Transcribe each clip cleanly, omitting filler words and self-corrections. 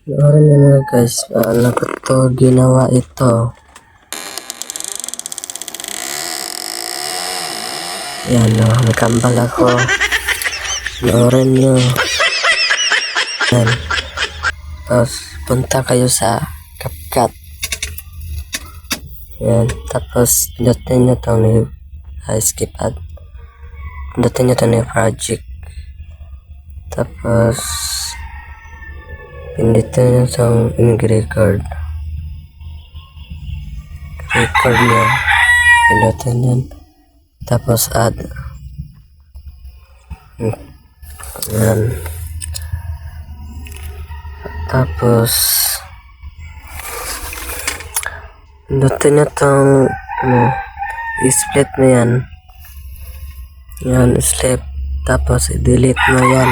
Panoorin niyo mga guys, paano ko to ginawa ito. Yan o, nagkambal ako. Panoorin niyo. Yan. Tapos, punta kayo sa CapCut. Yan. Tapos, pindutin nyo itong new skip ad. Pindutin nyo itong new project. Tapos, pindutin nyo itong record. Record nyo. Pindutin nyo. Tapos, add. Yan. Tapos, pindutin nyo itong i-split mo yan. Yan, split. Tapos, i-delete mo yan.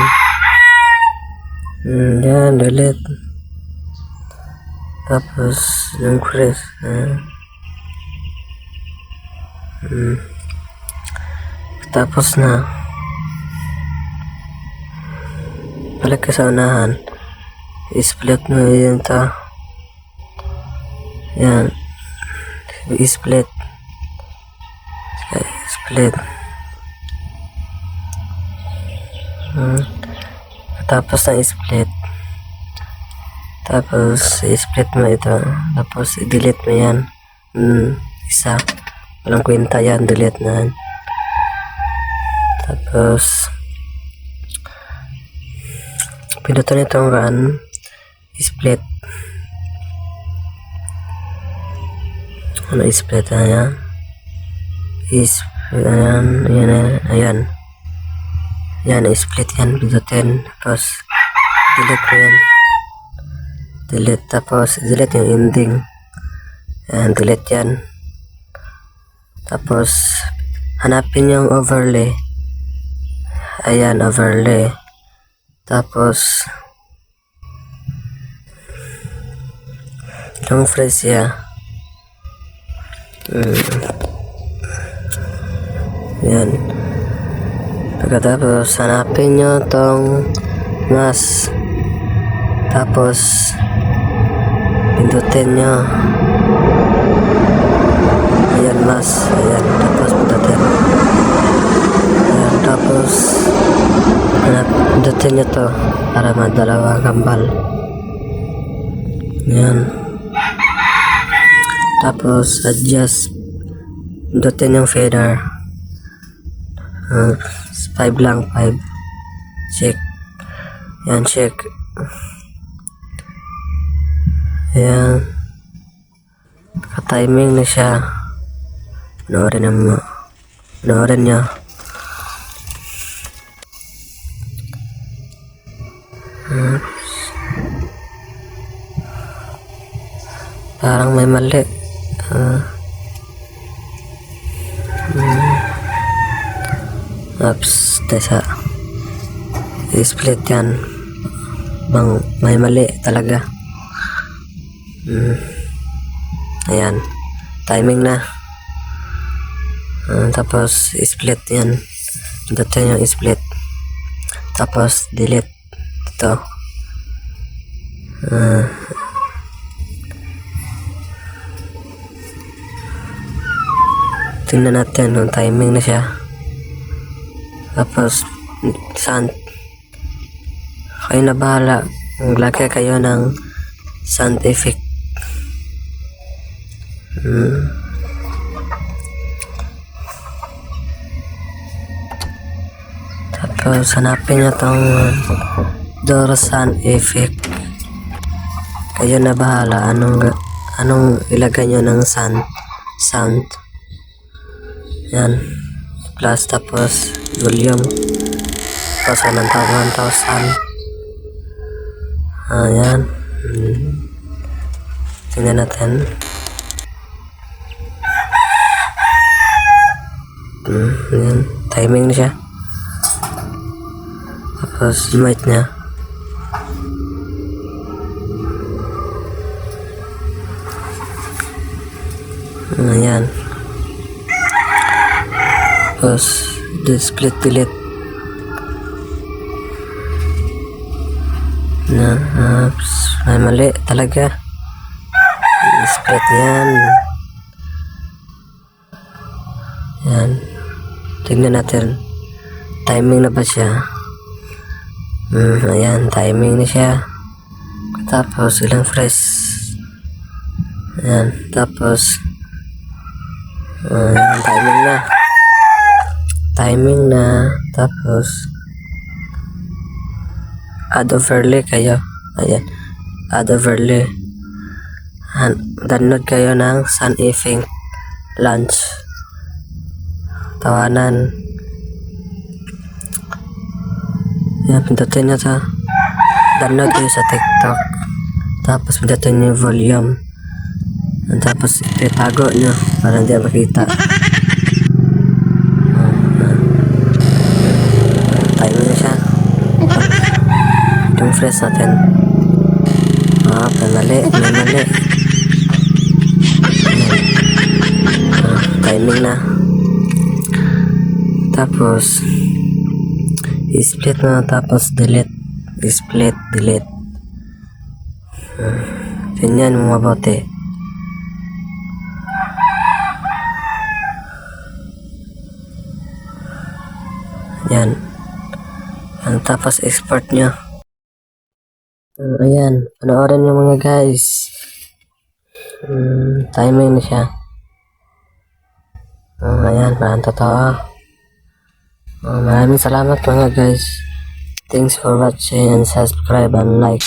Yan, delete. Tapos, increase. Tapos na. Balik ka sa unahan. I-split mo yun ito. Yan. I-split. Split. Tapos na i-split. Tapos i-split mo ito. Tapos i-delete mo yan. Isa. Walang kwenta yan. Delete na yan. Tapos pindutin itong run. I-split. Ano i-split na yan? I-split na yan. Ayan. Yan, i-split yan. Pindutin. Tapos delete mo yan. Delete. Tapos delete yung ending. Yan, delete yan. Tapos hanapin yung overlay. Ayan, overlay. Tapos itong phrase ya. Yan. Pagkatapos hanapin nyo itong mask. Tapos pindutin nyo. Ayan, mask. Ayan. Tapos pindutin. Ayan. Tapos pindutin nyo to para madalawa kambal. Ayan. Tapos adjust. Pindutin yung fader. 5 lang, 5. Check. Yan, check. Ayan. Naka-timing na siya. Panoorin mo. Panoorin nyo. Parang may mali. Oops, tesa. I-split yan. May mali talaga. Ayan. Timing na. Tapos, i-split yan. Dito yung i-split. Tapos, delete. Ito. Tingnan natin kung timing na siya. Tapos sound, kayo na bahala. Maglagay kayo ng sound effect. Tapos hanapin nyo itong door sound effect. Kayo na bahala anong ilagay nyo ng sound. Yan. Plus tapos volume. Tapos 1,000. Ayan. Tingnan natin. Ayan. Timing na siya. Tapos mic niya. Ayan. Tapos split delete na apps. Ay, mali talaga. I-split yan. Yan. Tignan natin. Timing na ba siya? Ayan, timing na siya. Tapos, ilang fresh. Ayan, tapos, ayan, timing na. Timing na. Tapos, add overlay kayo. Ayan, add overlay. Download kayo ng Sun Effing Launch. Tawanan. Yan, pindutin nyo to. Download kayo sa TikTok. Tapos pindutin nyo yung volume. Tapos itago nyo para hindi makita. Time na siya. Yung fresh natin. Mali. Timing na. Tapos i-split na, tapos delete. I-split, delete. Ganyan mo mabuti. Yan. Tapos export nyo. Ayan, panoorin nyo mga guys. Timing na siya. Ayan, parang totoo. Maraming salamat mga guys. Thanks for watching and subscribe and like.